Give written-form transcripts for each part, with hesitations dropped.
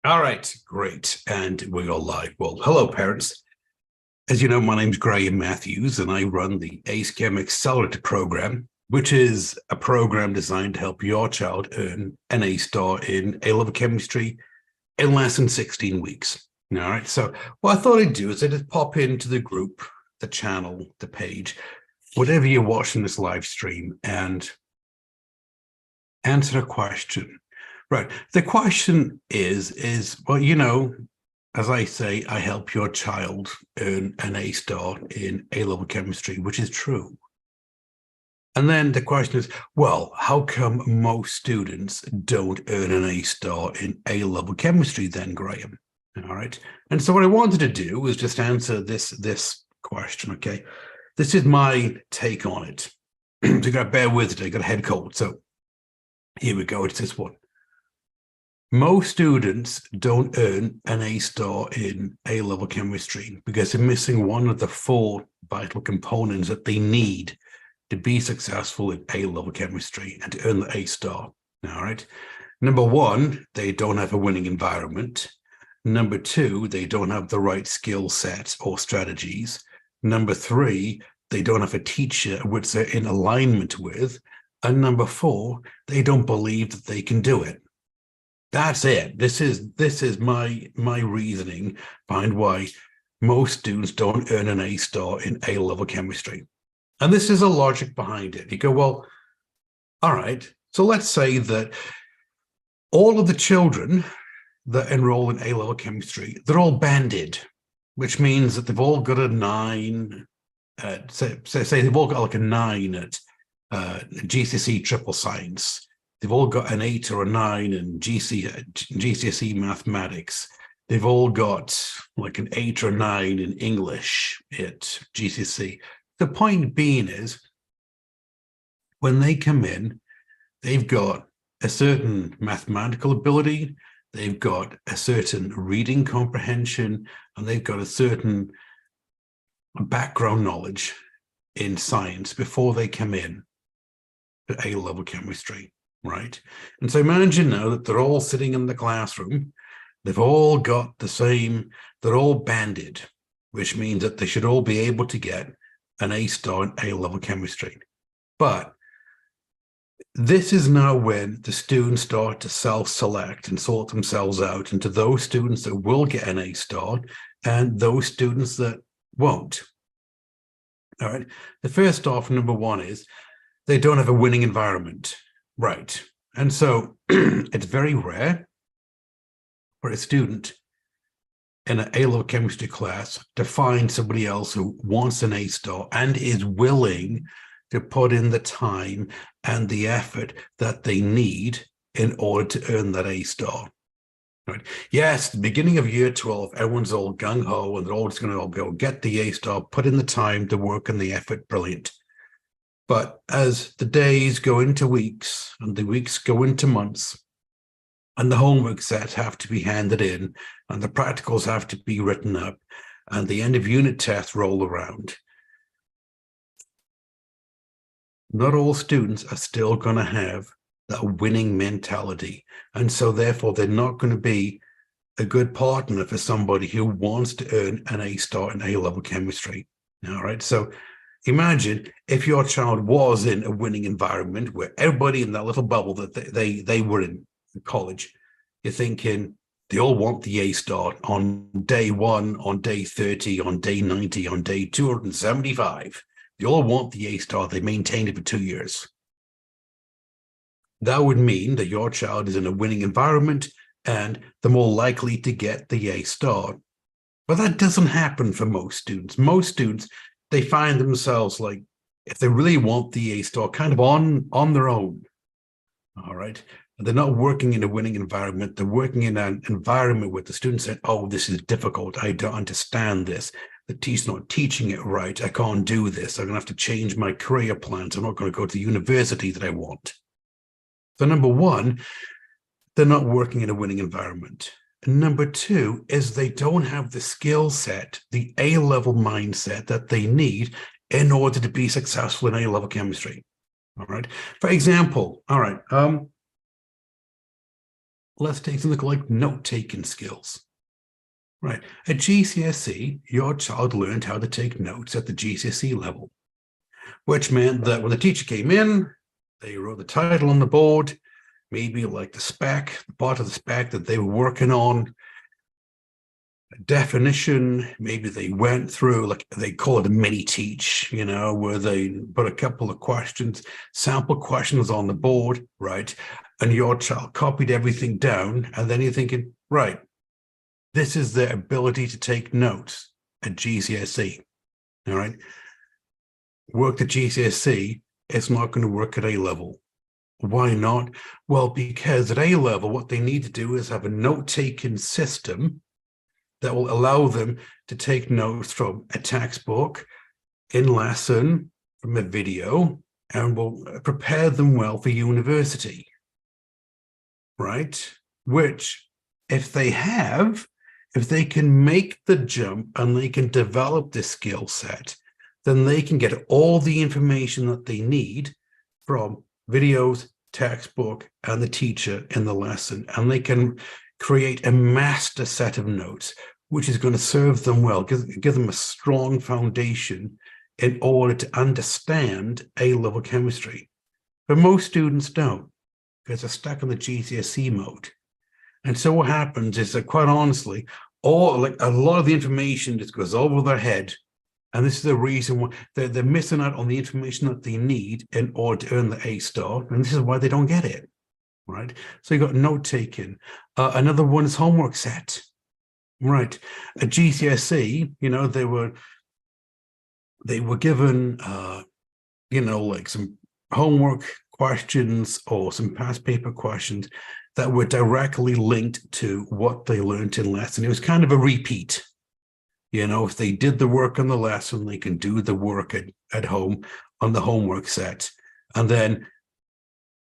All right, great. And we go live. Well, hello, parents. As you know, my name's Graham Matthews, and I run the ACEChem Accelerator program, which is a program designed to help your child earn an A star in A-level chemistry in less than 16 weeks. All right. So what I thought I'd do is I'd just pop into the group, the channel, the page, whatever you're watching this live stream, and answer a question. Right. The question is, well, as I say, I help your child earn an A star in A-level chemistry, which is true. And then the question is, well, how come most students don't earn an A star in A-level chemistry then, Graham? All right. And so what I wanted to do was just answer this question, okay? This is my take on it. So you got to bear with it. I got a head cold. So here we go. It's this one. Most students don't earn an A star in A-level chemistry because they're missing one of the four vital components that they need to be successful in A-level chemistry and to earn the A star. All right. Number one, they don't have a winning environment. Number two, they don't have the right skill set or strategies. Number three, they don't have a teacher which they're in alignment with. And number four, they don't believe that they can do it. That's it. This is my reasoning behind why most students don't earn an A star in A-level chemistry. And this is a logic behind it. You go, well, all right, so let's say that all of the children that enroll in A-level chemistry, they're all banded, which means that they've all got a 9, say they've all got like a 9 at GCSE triple science. They've all got an 8 or a 9 in GCSE mathematics. They've all got like an 8 or 9 in English at GCSE. The point being is, when they come in, they've got a certain mathematical ability, they've got a certain reading comprehension, and they've got a certain background knowledge in science before they come in to A-level chemistry. Right. And so imagine now that they're all sitting in the classroom. They've all got the same, they're all banded, which means that they should all be able to get an A star in A-level chemistry. But this is now when the students start to self-select and sort themselves out into those students that will get an A star and those students that won't. All right. The first off, number one is they don't have a winning environment. Right. And so it's very rare for a student in an A-level chemistry class to find somebody else who wants an A star and is willing to put in the time and the effort that they need in order to earn that A star. Right. Yes, the beginning of year 12, everyone's all gung-ho and they're all just going to all go get the A star, put in the time, the work and the effort. Brilliant. But as the days go into weeks and the weeks go into months and the homework sets have to be handed in and the practicals have to be written up and the end of unit tests roll around, not all students are still going to have that winning mentality. And so therefore, they're not going to be a good partner for somebody who wants to earn an A star in A-level chemistry. All right. So imagine if your child was in a winning environment where everybody in that little bubble that they were in college, you're thinking they all want the A star on day 1, on day 30, on day 90, on day 275. They all want the A star. They maintained it for 2 years. That would mean that your child is in a winning environment and they're more likely to get the A star. But that doesn't happen for most students. Most students, they find themselves like, if they really want the A star, kind of on their own. All right. They're not working in a winning environment. They're working in an environment where the students said, oh, this is difficult. I don't understand this. The teacher's not teaching it right. I can't do this. I'm going to have to change my career plans. I'm not going to go to the university that I want. So number one, they're not working in a winning environment. And number two is they don't have the skill set, the A-level mindset that they need in order to be successful in A-level chemistry. All right. For example, all right. let's take something like note-taking skills. Right. At GCSE, your child learned how to take notes at the GCSE level, which meant that when the teacher came in, they wrote the title on the board, maybe like the spec, the part of the spec that they were working on, a definition, maybe they went through, like they call it a mini teach, where they put a couple of questions, sample questions on the board, right? And your child copied everything down, and then you're thinking, right, this is their ability to take notes at GCSE, all right? Work at GCSE, it's not going to work at A-level. Why not? Well, because at A-level, what they need to do is have a note-taking system that will allow them to take notes from a textbook, in lesson, from a video, and will prepare them well for university, right? Which, if they can make the jump and they can develop this skill set, then they can get all the information that they need from videos, textbook, and the teacher in the lesson. And they can create a master set of notes, which is going to serve them well, give them a strong foundation in order to understand A-level chemistry. But most students don't, because they're stuck in the GCSE mode. And so what happens is that, quite honestly, a lot of the information just goes over their head. And this is the reason why they're missing out on the information that they need in order to earn the A star. And this is why they don't get it, right? So you got note taking. Another one is homework set, right? At GCSE, they were given, like some homework questions or some past paper questions that were directly linked to what they learned in lesson. It was kind of a repeat. If they did the work on the lesson, they can do the work at home on the homework set. And then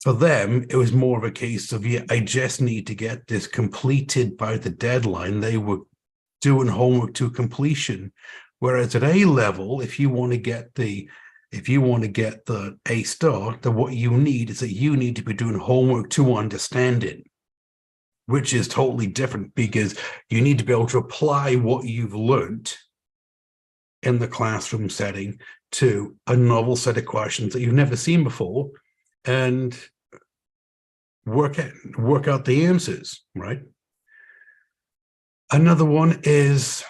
for them, it was more of a case of, I just need to get this completed by the deadline. They were doing homework to completion. Whereas at A-level, if you want to get the A star, then what you need is that you need to be doing homework to understand it, which is totally different, because you need to be able to apply what you've learned in the classroom setting to a novel set of questions that you've never seen before and work out the answers, right? Another one is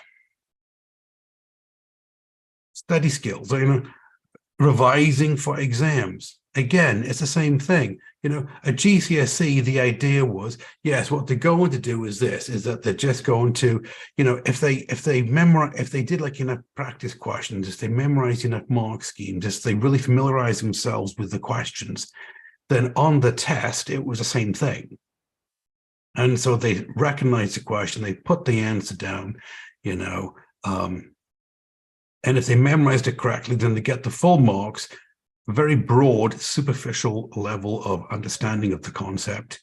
study skills, revising for exams. Again, it's the same thing. At GCSE, the idea was, yes, what they're going to do is that they're just going to, if they did like enough practice questions, if they memorized enough mark schemes, if they really familiarize themselves with the questions, then on the test, it was the same thing. And so they recognized the question, they put the answer down, and if they memorized it correctly, then they get the full marks. Very broad, superficial level of understanding of the concept,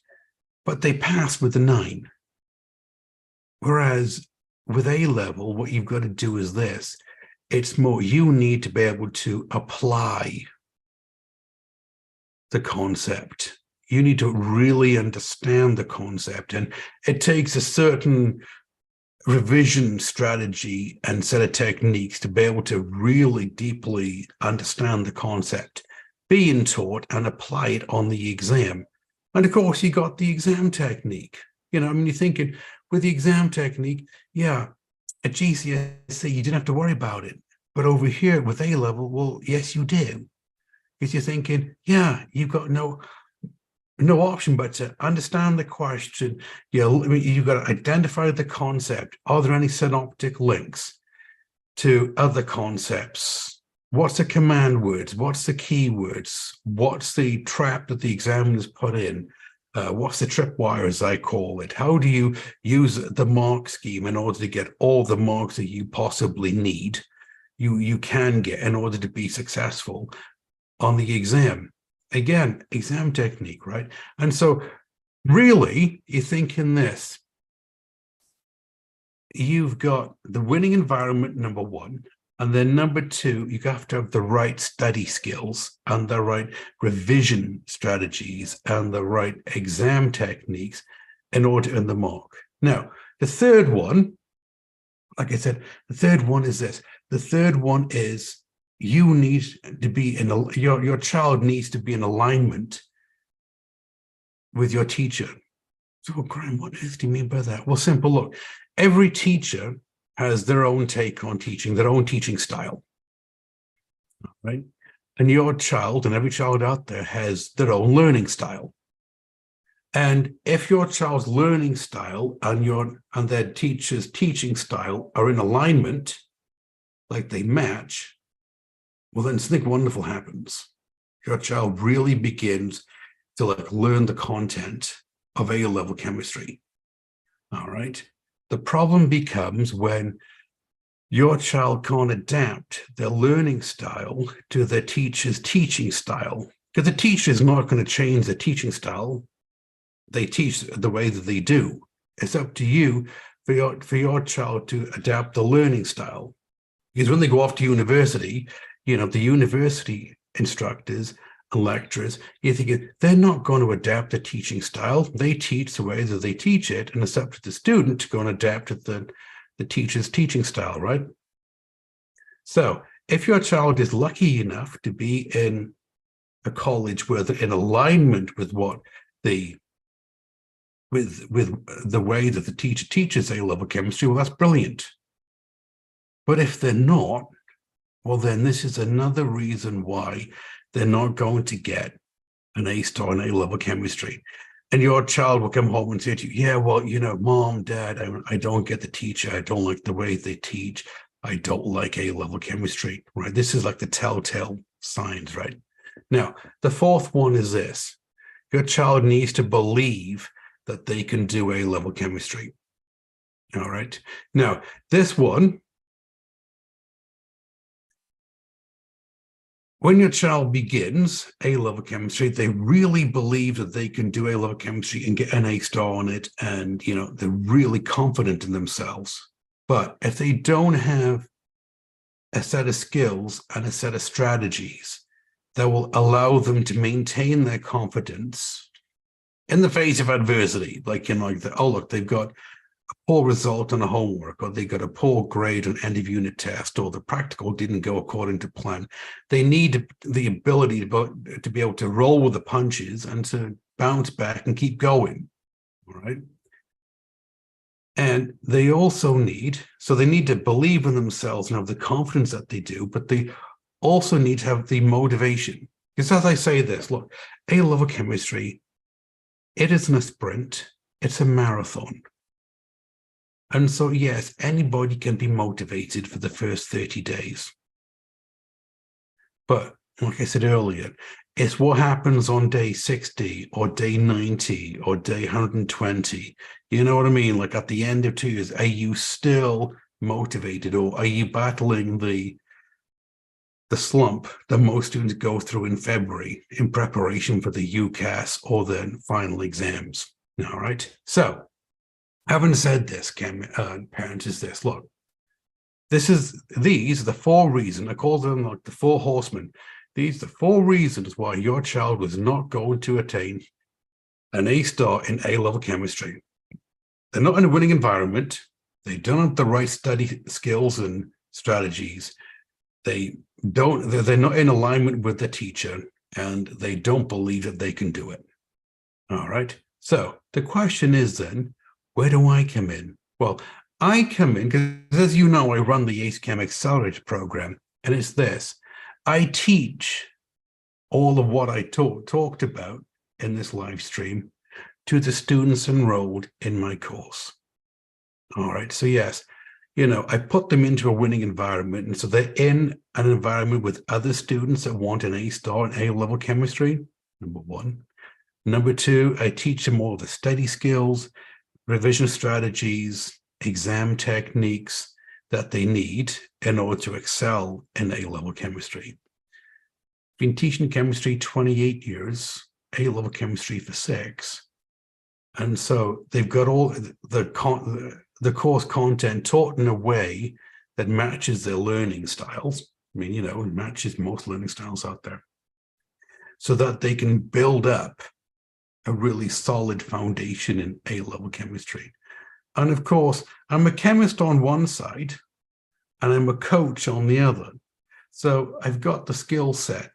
but they pass with a 9. Whereas with A-level, what you've got to do is this. It's more, you need to be able to apply the concept. You need to really understand the concept. And it takes a certain revision strategy and set of techniques to be able to really deeply understand the concept being taught and apply it on the exam. And of course, you got the exam technique. You're thinking with the exam technique, at GCSE, you didn't have to worry about it. But over here with A-level, well, yes, you did. Because you're thinking, you've got no option but to understand the question. You've got to identify the concept. Are there any synoptic links to other concepts? What's the command words? What's the keywords? What's the trap that the examiners put in? What's the tripwire, as I call it? How do you use the mark scheme in order to get all the marks that you possibly need, you can get in order to be successful on the exam? Again, exam technique, right? And so really, you think in this, you've got the winning environment, number one, and then number two, you have to have the right study skills and the right revision strategies and the right exam techniques. in order to earn the mark. Now, the third one, like I said, the third one is this. The third one is you need to be in your child needs to be in alignment with your teacher. So, Graham, what earth do you mean by that? Well, simple. Look, every teacher has their own take on teaching, their own teaching style, right? And your child and every child out there has their own learning style. And if your child's learning style and their teacher's teaching style are in alignment, like they match, well, then something wonderful happens. Your child really begins to learn the content of A-level chemistry. All right. The problem becomes when your child can't adapt their learning style to their teacher's teaching style, because the teacher is not going to change the teaching style. They teach the way that they do. It's up to you for your child to adapt the learning style. Because when they go off to university, the university instructors and lecturers, you think they're not going to adapt the teaching style. They teach the way that they teach it, and it's up to the student to go and adapt the teacher's teaching style, right? So if your child is lucky enough to be in a college where they're in alignment with what with the way that the teacher teaches A-level chemistry, well, that's brilliant. But if they're not, well, then this is another reason why they're not going to get an A star in A-level chemistry. And your child will come home and say to you, yeah, well, Mom, Dad, I don't get the teacher. I don't like the way they teach. I don't like A-level chemistry, right? This is like the telltale signs, right? Now, the fourth one is this. Your child needs to believe that they can do A-level chemistry. All right. Now, this one, when your child begins A-level chemistry, they really believe that they can do A-level chemistry and get an A star on it. And, they're really confident in themselves. But if they don't have a set of skills and a set of strategies that will allow them to maintain their confidence in the face of adversity, they've got a poor result on a homework, or they got a poor grade on end of unit test, or the practical didn't go according to plan. They need the ability to be able to roll with the punches and to bounce back and keep going. All right. And they also need to believe in themselves and have the confidence that they do, but they also need to have the motivation. Because as I say this, look, A-level chemistry, it isn't a sprint, it's a marathon. And so, yes, anybody can be motivated for the first 30 days. But like I said earlier, it's what happens on day 60 or day 90 or day 120. You know what I mean? Like at the end of 2 years, are you still motivated, or are you battling the slump that most students go through in February in preparation for the UCAS or the final exams? All right. So having said this, parents, is this, look, these are the 4 reasons, I call them like the 4 horsemen. These are the 4 reasons why your child was not going to attain an A star in A-level chemistry. They're not in a winning environment. They don't have the right study skills and strategies. They're not in alignment with the teacher, and they don't believe that they can do it. All right. So the question is then, where do I come in? Well, I come in because, as you know, I run the ACE Chem Accelerator program, and it's this. I teach all of what I talked about in this live stream to the students enrolled in my course. All right. So yes, I put them into a winning environment. And so they're in an environment with other students that want an A star in A-level chemistry, number 1. Number 2, I teach them all the study skills, revision strategies, exam techniques that they need in order to excel in A-level chemistry. I've been teaching chemistry 28 years, A-level chemistry for 6. And so they've got all the course content taught in a way that matches their learning styles. I mean, it matches most learning styles out there, so that they can build up a really solid foundation in A-level chemistry. And of course, I'm a chemist on one side and I'm a coach on the other. So I've got the skill set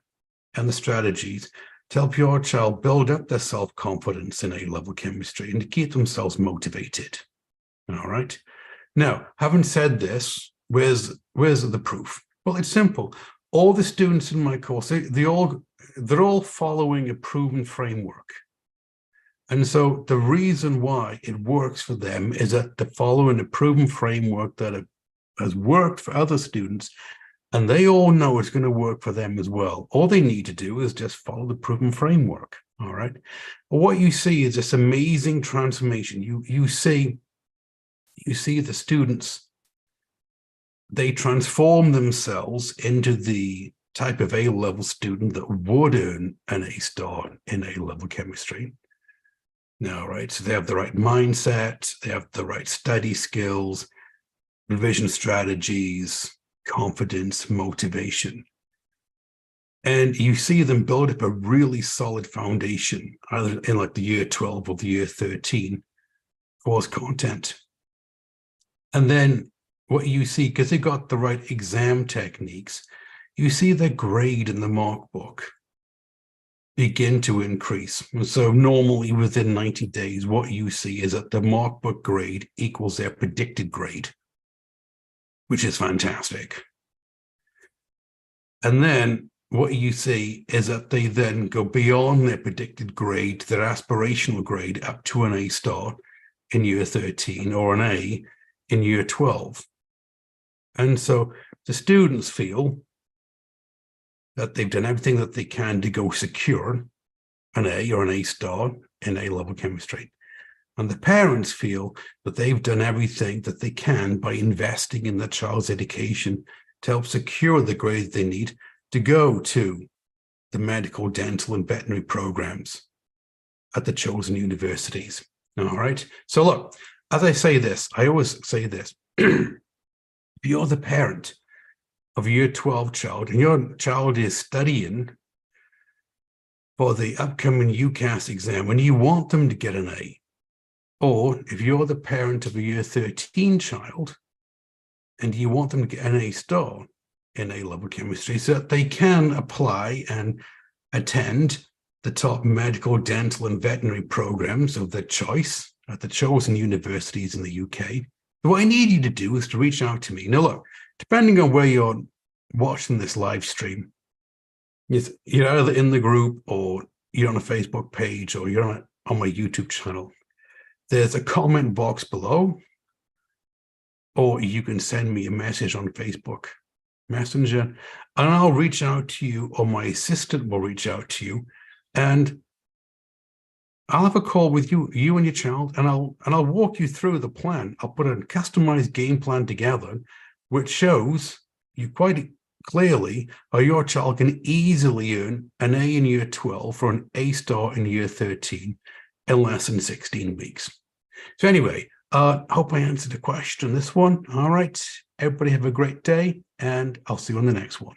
and the strategies to help your child build up their self-confidence in A-level chemistry and to keep themselves motivated. All right. Now, having said this, where's the proof? Well, it's simple. All the students in my course, they're all following a proven framework. And so the reason why it works for them is that they're following a proven framework that has worked for other students, and they all know it's going to work for them as well. All they need to do is just follow the proven framework. All right. What you see is this amazing transformation. You see the students, they transform themselves into the type of A-level student that would earn an A star in A-level chemistry. Now, right, so they have the right mindset, they have the right study skills, revision strategies, confidence, motivation. And you see them build up a really solid foundation, either in like the year 12 or the year 13 course content. And then what you see, because they got the right exam techniques, you see their grade in the mark book begin to increase. And so normally within 90 days, what you see is that the mark book grade equals their predicted grade, which is fantastic. And then what you see is that they then go beyond their predicted grade, their aspirational grade, up to an A star in year 13 or an A in year 12. And so the students feel that they've done everything that they can to go secure an A or an A star in A-level chemistry. And the parents feel that they've done everything that they can by investing in their child's education to help secure the grades they need to go to the medical, dental, and veterinary programs at the chosen universities. All right. So look, as I say this, I always say this, if you're the parent of a year 12 child and your child is studying for the upcoming UCAS exam and you want them to get an A, or if you're the parent of a year 13 child and you want them to get an A star in A-level chemistry so that they can apply and attend the top medical, dental, and veterinary programs of their choice at the chosen universities in the UK, what I need you to do is to reach out to me. Now, look, depending on where you're watching this live stream, you're either in the group or you're on a Facebook page or you're on my YouTube channel. There's a comment box below, or you can send me a message on Facebook Messenger, and I'll reach out to you, or my assistant will reach out to you, and I'll have a call with you and your child, and I'll walk you through the plan. I'll put a customized game plan together, which shows you quite clearly how your child can easily earn an A in year 12 or an A star in year 13 in less than 16 weeks. So anyway, hope I answered the question on this one. All right, everybody have a great day, and I'll see you on the next one.